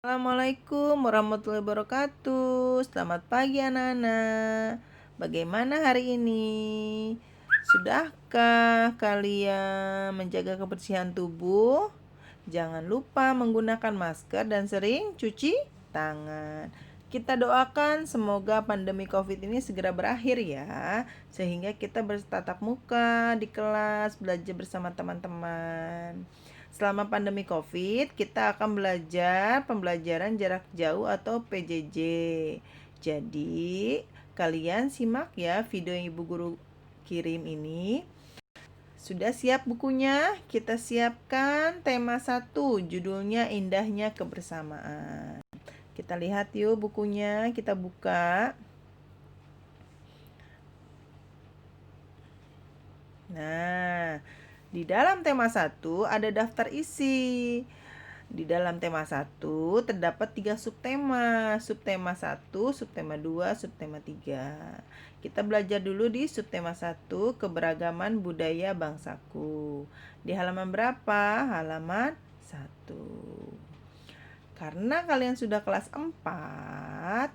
Assalamualaikum warahmatullahi wabarakatuh. Selamat pagi anak-anak. Bagaimana hari ini? Sudahkah kalian menjaga kebersihan tubuh? Jangan lupa menggunakan masker dan sering cuci tangan. Kita doakan semoga pandemi COVID ini segera berakhir ya, sehingga kita bertatap muka di kelas, belajar bersama teman-teman. Selama pandemi COVID, kita akan belajar pembelajaran jarak jauh atau PJJ. Jadi, kalian simak ya video yang Ibu Guru kirim ini. Sudah siap bukunya? Kita siapkan tema 1, judulnya Indahnya Kebersamaan. Kita lihat yuk bukunya, kita buka. Nah, di dalam tema 1 ada daftar isi. Di dalam tema 1 terdapat 3 subtema. Subtema 1, subtema 2, subtema 3. Kita belajar dulu di subtema 1, keberagaman budaya bangsaku. Di halaman berapa? Halaman 1. Karena kalian sudah kelas 4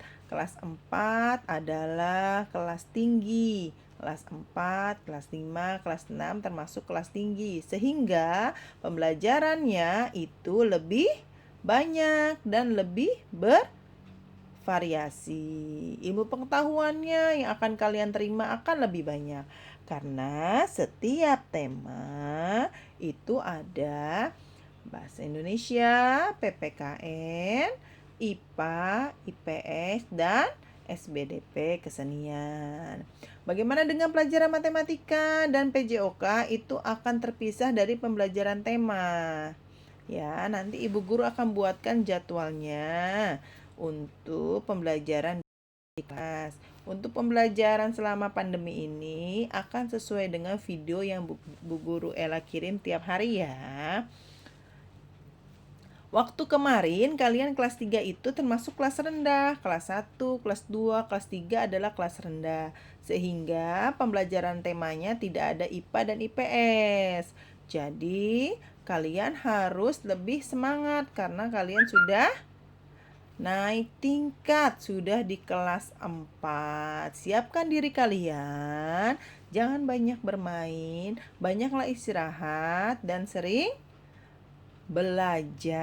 adalah kelas tinggi. Kelas 4, kelas 5, kelas 6 termasuk kelas tinggi. Sehingga pembelajarannya itu lebih banyak dan lebih bervariasi. Ilmu pengetahuannya yang akan kalian terima akan lebih banyak. Karena setiap tema itu ada bahasa Indonesia, PPKN, IPA, IPS, dan SBDP kesenian. Bagaimana dengan pelajaran matematika dan PJOK? Itu akan terpisah dari pembelajaran tema. Ya, nanti Ibu Guru akan buatkan jadwalnya untuk pembelajaran di kelas. Untuk pembelajaran selama pandemi ini akan sesuai dengan video yang Bu Guru Ella kirim tiap hari ya. Waktu kemarin kalian kelas 3 itu termasuk kelas rendah. Kelas 1, kelas 2, kelas 3 adalah kelas rendah. Sehingga pembelajaran temanya tidak ada IPA dan IPS. Jadi kalian harus lebih semangat karena kalian sudah naik tingkat, sudah di kelas 4. Siapkan diri kalian, jangan banyak bermain, banyaklah istirahat dan sering belajar.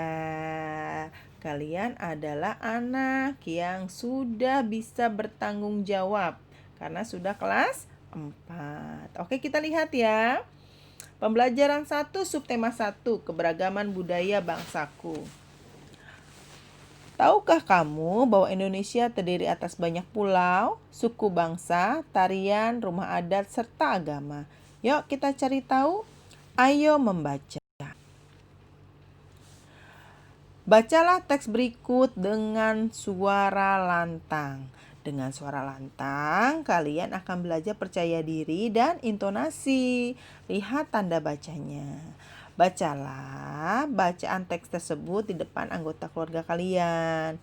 Kalian adalah anak yang sudah bisa bertanggung jawab karena sudah kelas 4. Oke, kita lihat ya. Pembelajaran 1, subtema 1, keberagaman budaya bangsaku. Tahukah kamu bahwa Indonesia terdiri atas banyak pulau, suku bangsa, tarian, rumah adat, serta agama? Yuk kita cari tahu. Ayo membaca. Bacalah teks berikut dengan suara lantang. Dengan suara lantang, kalian akan belajar percaya diri dan intonasi. Lihat tanda bacanya. Bacalah bacaan teks tersebut di depan anggota keluarga kalian.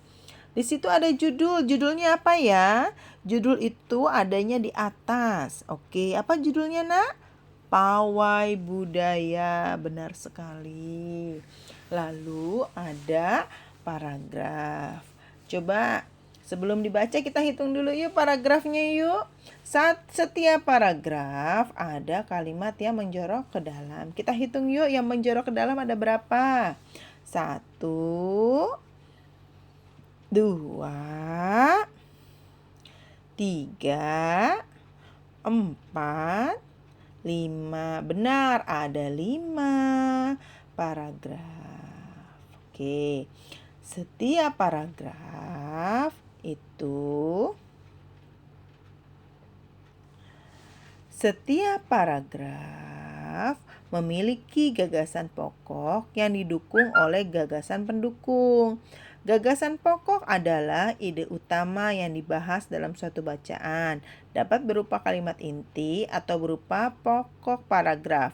Di situ ada judul. Judulnya apa ya? Judul itu adanya di atas. Oke, apa judulnya, Nak? Pawai budaya, benar sekali. Lalu ada paragraf. Coba sebelum dibaca kita hitung dulu yuk paragrafnya yuk. Setiap paragraf ada kalimat yang menjorok ke dalam. Kita hitung yuk yang menjorok ke dalam ada berapa? 1, 2, 3, 4, 5. Benar, ada 5 paragraf. Oke. Setiap paragraf memiliki gagasan pokok yang didukung oleh gagasan pendukung. Gagasan pokok adalah ide utama yang dibahas dalam suatu bacaan. Dapat berupa kalimat inti atau berupa pokok paragraf.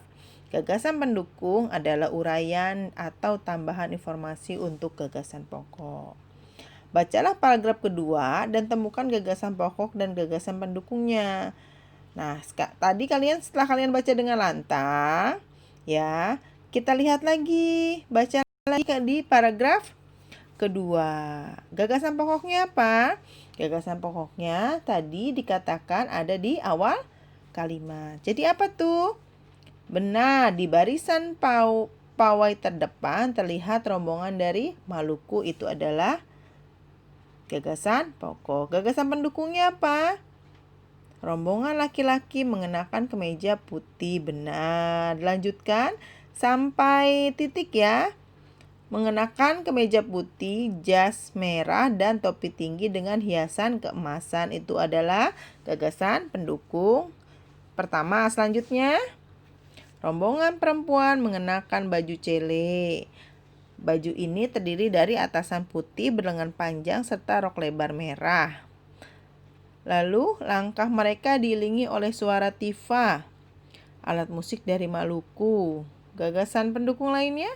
Gagasan pendukung adalah uraian atau tambahan informasi untuk gagasan pokok. Bacalah paragraf kedua dan temukan gagasan pokok dan gagasan pendukungnya. Nah, tadi setelah kalian baca dengan lantang, ya, kita lihat lagi, baca lagi di paragraf kedua. Gagasan pokoknya apa? Gagasan pokoknya tadi dikatakan ada di awal kalimat. Jadi apa tuh? Benar, di barisan pawai terdepan terlihat rombongan dari Maluku. Itu adalah gagasan pokok. Gagasan pendukungnya apa? Rombongan laki-laki mengenakan kemeja putih. Benar. Lanjutkan sampai titik ya. Mengenakan kemeja putih, jas merah, dan topi tinggi dengan hiasan keemasan. Itu adalah gagasan pendukung pertama. Selanjutnya, rombongan perempuan mengenakan baju cele. Baju ini terdiri dari atasan putih berlengan panjang serta rok lebar merah. Lalu, langkah mereka diiringi oleh suara tifa, alat musik dari Maluku. Gagasan pendukung lainnya,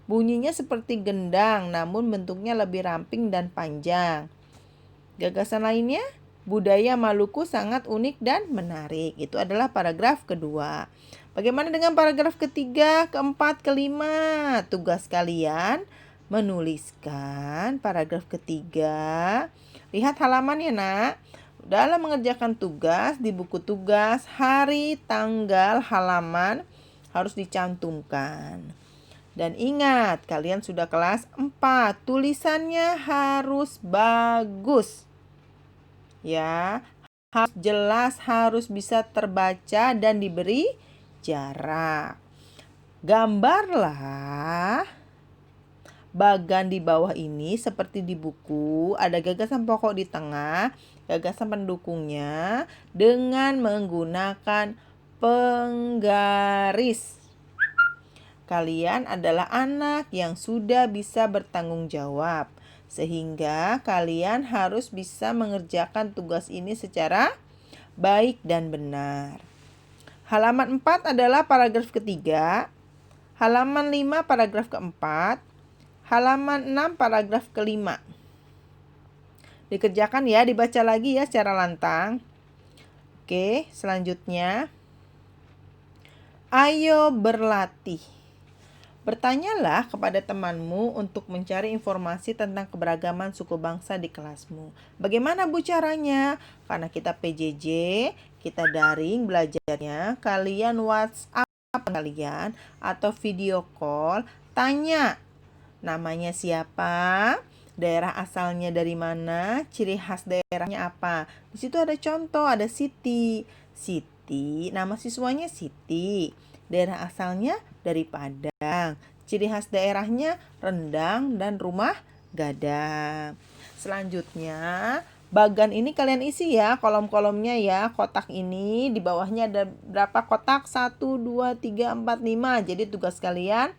bunyinya seperti gendang, namun bentuknya lebih ramping dan panjang. Gagasan lainnya, budaya Maluku sangat unik dan menarik. Itu adalah paragraf kedua. Bagaimana dengan paragraf ketiga, keempat, kelima? Tugas kalian menuliskan paragraf ketiga. Lihat halamannya, nak. Dalam mengerjakan tugas, di buku tugas, hari, tanggal, halaman harus dicantumkan. Dan ingat, kalian sudah kelas 4. Tulisannya harus bagus. Ya, harus jelas, harus bisa terbaca dan diberi jarak. Gambarlah bagan di bawah ini seperti di buku. Ada gagasan pokok di tengah, gagasan pendukungnya dengan menggunakan penggaris. Kalian adalah anak yang sudah bisa bertanggung jawab, sehingga kalian harus bisa mengerjakan tugas ini secara baik dan benar. Halaman 4 adalah paragraf ketiga, halaman 5 paragraf keempat, halaman 6 paragraf kelima. Dikerjakan ya, dibaca lagi ya secara lantang. Oke, selanjutnya. Ayo berlatih. Bertanyalah kepada temanmu untuk mencari informasi tentang keberagaman suku bangsa di kelasmu. Bagaimana Bu caranya? Karena kita PJJ, kita daring belajarnya, kalian WhatsApp kalian atau video call, tanya namanya siapa, daerah asalnya dari mana, ciri khas daerahnya apa. Di situ ada contoh, ada Siti. Siti, nama siswanya Siti. Daerah asalnya dari Padang. Ciri khas daerahnya rendang dan rumah gadang. Selanjutnya, bagan ini kalian isi ya, kolom-kolomnya ya. Kotak ini di bawahnya ada berapa kotak? 1, 2, 3, 4, 5. Jadi tugas kalian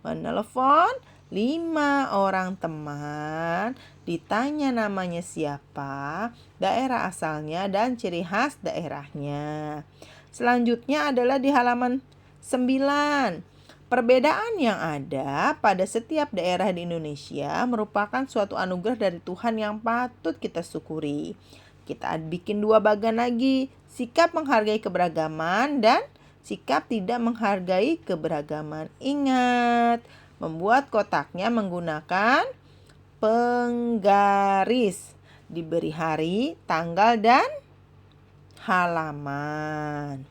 menelepon 5 orang teman, ditanya namanya siapa, daerah asalnya, dan ciri khas daerahnya. Selanjutnya adalah di halaman 9. Perbedaan yang ada pada setiap daerah di Indonesia merupakan suatu anugerah dari Tuhan yang patut kita syukuri. Kita bikin 2 bagan lagi, sikap menghargai keberagaman dan sikap tidak menghargai keberagaman. Ingat, membuat kotaknya menggunakan penggaris. Diberi hari, tanggal, dan halaman.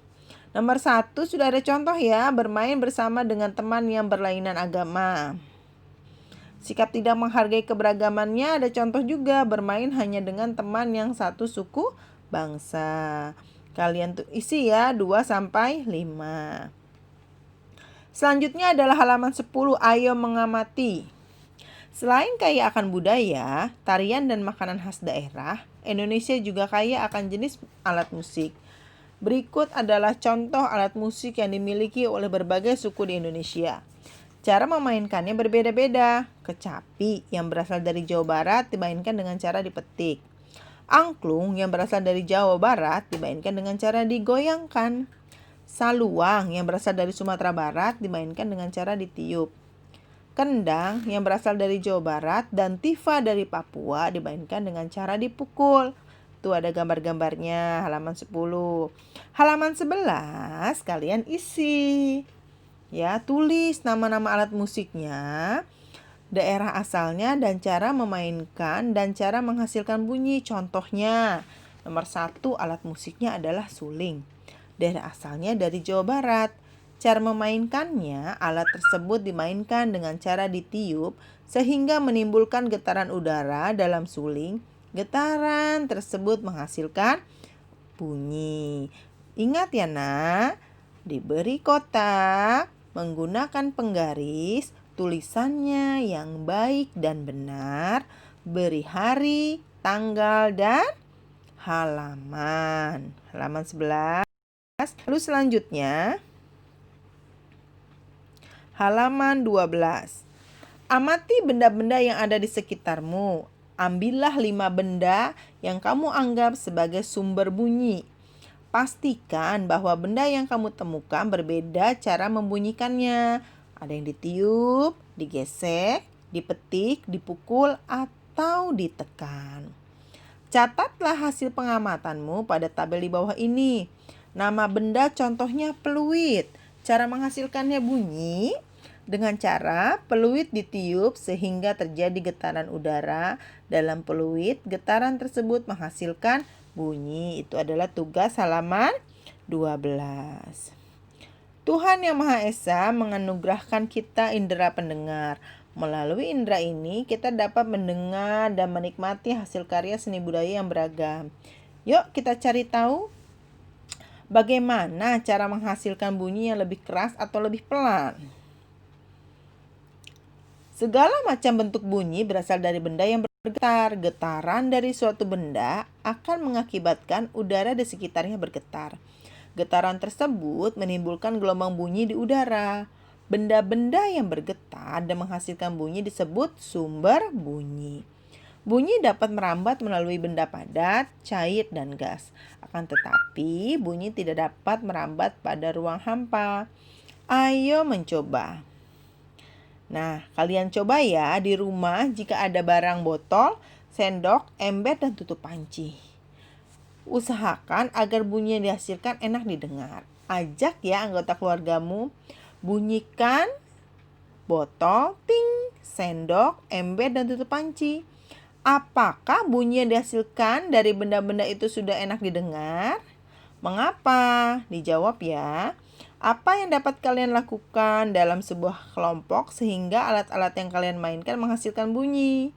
Nomor 1 sudah ada contoh ya, bermain bersama dengan teman yang berlainan agama. Sikap tidak menghargai keberagamannya ada contoh juga, bermain hanya dengan teman yang satu suku bangsa. Kalian tuh isi ya 2 sampai 5. Selanjutnya adalah halaman 10, ayo mengamati. Selain kaya akan budaya, tarian dan makanan khas daerah, Indonesia juga kaya akan jenis alat musik. Berikut adalah contoh alat musik yang dimiliki oleh berbagai suku di Indonesia. Cara memainkannya berbeda-beda. Kecapi yang berasal dari Jawa Barat dimainkan dengan cara dipetik. Angklung yang berasal dari Jawa Barat dimainkan dengan cara digoyangkan. Saluang yang berasal dari Sumatera Barat dimainkan dengan cara ditiup. Kendang yang berasal dari Jawa Barat dan tifa dari Papua dimainkan dengan cara dipukul. Tuh ada gambar-gambarnya, halaman 10. Halaman 11 kalian isi. Ya, tulis nama-nama alat musiknya daerah asalnya dan cara memainkan dan cara menghasilkan bunyi. Contohnya, nomor 1 alat musiknya adalah suling. Daerah asalnya dari Jawa Barat. Cara memainkannya, alat tersebut dimainkan dengan cara ditiup sehingga menimbulkan getaran udara dalam suling. Getaran tersebut menghasilkan bunyi. Ingat ya nak, diberi kotak, menggunakan penggaris, tulisannya yang baik dan benar, beri hari, tanggal, dan halaman. Halaman 11. Lalu selanjutnya, halaman 12. Amati benda-benda yang ada di sekitarmu. Ambillah 5 benda yang kamu anggap sebagai sumber bunyi. Pastikan bahwa benda yang kamu temukan berbeda cara membunyikannya. Ada yang ditiup, digesek, dipetik, dipukul, atau ditekan. Catatlah hasil pengamatanmu pada tabel di bawah ini. Nama benda contohnya peluit. Cara menghasilkannya bunyi dengan cara peluit ditiup sehingga terjadi getaran udara dalam peluit. Getaran tersebut menghasilkan bunyi. Itu adalah tugas halaman 12. Tuhan Yang Maha Esa menganugerahkan kita indera pendengar. Melalui indera ini kita dapat mendengar dan menikmati hasil karya seni budaya yang beragam. Yuk kita cari tahu bagaimana cara menghasilkan bunyi yang lebih keras atau lebih pelan. Segala macam bentuk bunyi berasal dari benda yang bergetar. Getaran dari suatu benda akan mengakibatkan udara di sekitarnya bergetar. Getaran tersebut menimbulkan gelombang bunyi di udara. Benda-benda yang bergetar dan menghasilkan bunyi disebut sumber bunyi. Bunyi dapat merambat melalui benda padat, cair, dan gas. Akan tetapi, bunyi tidak dapat merambat pada ruang hampa. Ayo mencoba. Nah, kalian coba ya di rumah jika ada barang botol, sendok, ember, dan tutup panci. Usahakan agar bunyi yang dihasilkan enak didengar. Ajak ya anggota keluargamu. Bunyikan botol, ting, sendok, ember, dan tutup panci. Apakah bunyi yang dihasilkan dari benda-benda itu sudah enak didengar? Mengapa? Dijawab ya. Apa yang dapat kalian lakukan dalam sebuah kelompok sehingga alat-alat yang kalian mainkan menghasilkan bunyi?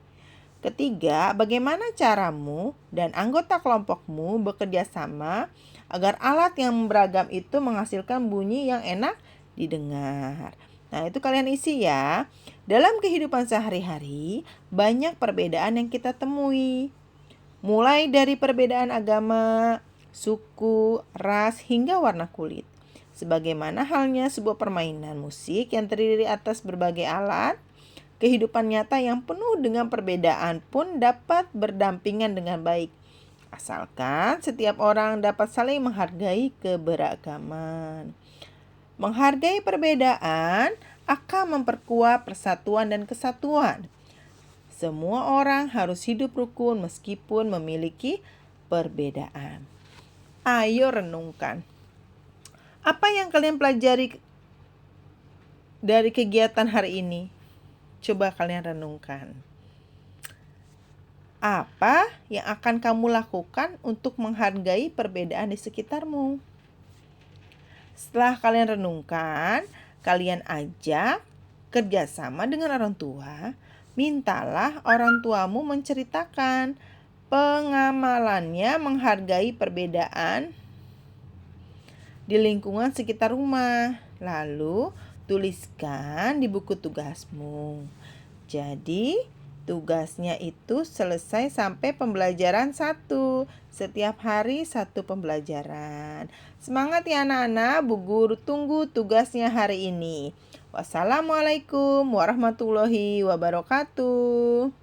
Ketiga, bagaimana caramu dan anggota kelompokmu bekerja sama agar alat yang beragam itu menghasilkan bunyi yang enak didengar? Nah, itu kalian isi ya. Dalam kehidupan sehari-hari, banyak perbedaan yang kita temui. Mulai dari perbedaan agama, suku, ras, hingga warna kulit. Sebagaimana halnya sebuah permainan musik yang terdiri atas berbagai alat, kehidupan nyata yang penuh dengan perbedaan pun dapat berdampingan dengan baik. Asalkan setiap orang dapat saling menghargai keberagaman. Menghargai perbedaan akan memperkuat persatuan dan kesatuan. Semua orang harus hidup rukun meskipun memiliki perbedaan. Ayo renungkan. Apa yang kalian pelajari dari kegiatan hari ini? Coba kalian renungkan. Apa yang akan kamu lakukan untuk menghargai perbedaan di sekitarmu? Setelah kalian renungkan, kalian ajak kerjasama dengan orang tua. Mintalah orang tuamu menceritakan pengamalannya menghargai perbedaan di lingkungan sekitar rumah. Lalu tuliskan di buku tugasmu. Jadi tugasnya itu selesai sampai pembelajaran 1. Setiap hari 1 pembelajaran. Semangat ya anak-anak, Bu Guru tunggu tugasnya hari ini. Wassalamualaikum warahmatullahi wabarakatuh.